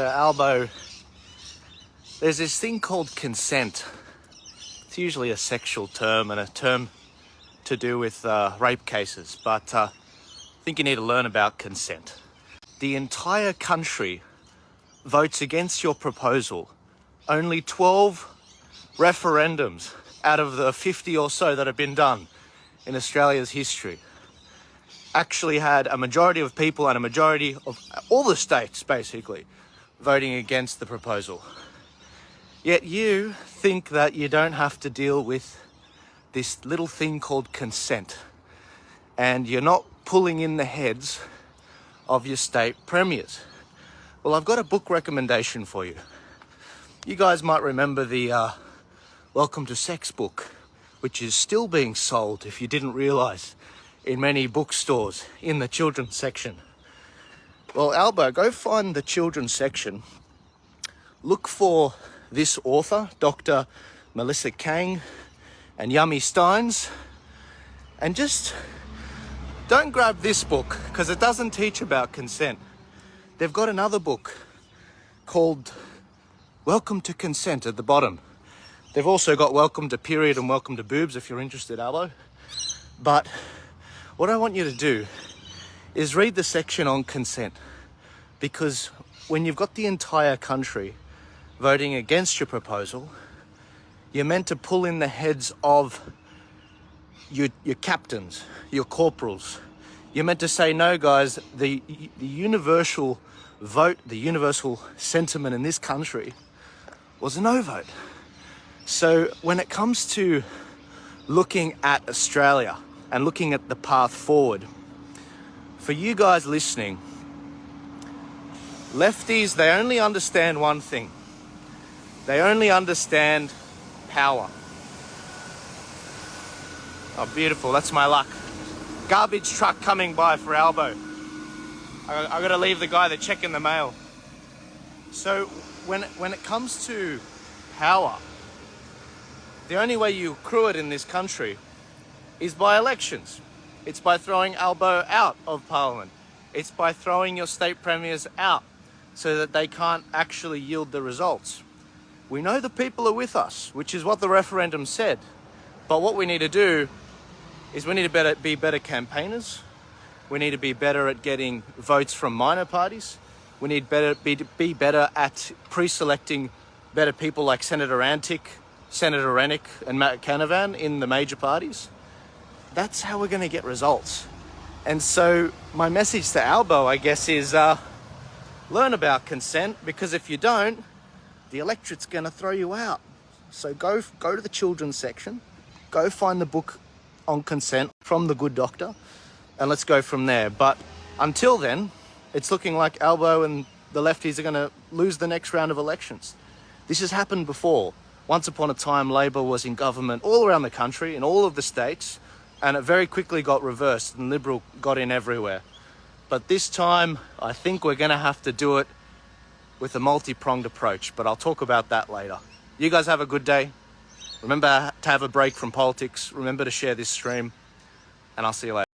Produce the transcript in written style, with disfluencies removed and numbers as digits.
So Albo, there's this thing called consent. It's usually a sexual term and a term to do with rape cases, but I think you need to learn about consent. The entire country votes against your proposal. Only 12 referendums out of the 50 or so that have been done in Australia's history actually had a majority of people and a majority of all the states basically voting against the proposal. Yet you think that you don't have to deal with this little thing called consent, and you're not pulling in the heads of your state premiers. Well, I've got a book recommendation for you. You guys might remember the Welcome to Sex book, which is still being sold, if you didn't realize, in many bookstores in the children's section. Well, Albo, go find the children's section. Look for this author, Dr. Melissa Kang and Yummy Steins, and just don't grab this book because it doesn't teach about consent. They've got another book called Welcome to Consent at the bottom. They've also got Welcome to Period and Welcome to Boobs if you're interested, Albo. But what I want you to do is read the section on consent, because when you've got the entire country voting against your proposal, you're meant to pull in the heads of your captains, your corporals. You're meant to say, no guys, the universal vote, the universal sentiment in this country was a no vote. So when it comes to looking at Australia and looking at the path forward, for you guys listening, lefties, they only understand one thing. They only understand power. Oh, beautiful, that's my luck. Garbage truck coming by for Albo. I gotta leave the guy that's checking the mail. So when it comes to power, the only way you accrue it in this country is by elections. It's by throwing Albo out of Parliament. It's by throwing your state premiers out so that they can't actually yield the results. We know the people are with us, which is what the referendum said. But what we need to do is we need to be better campaigners. We need to be better at getting votes from minor parties. We need to be better at pre-selecting better people like Senator Antic, Senator Rennick and Matt Canavan in the major parties. That's how we're going to get results. And so my message to Albo, I guess, is learn about consent, because if you don't, the electorate's going to throw you out. So go to the children's section, go find the book on consent from the good doctor, and let's go from there. But until then, it's looking like Albo and the lefties are going to lose the next round of elections. This has happened before. Once upon a time, Labor was in government all around the country, in all of the states, and it very quickly got reversed and Liberal got in everywhere. But this time, I think we're going to have to do it with a multi-pronged approach, but I'll talk about that later. You guys have a good day. Remember to have a break from politics. Remember to share this stream, and I'll see you later.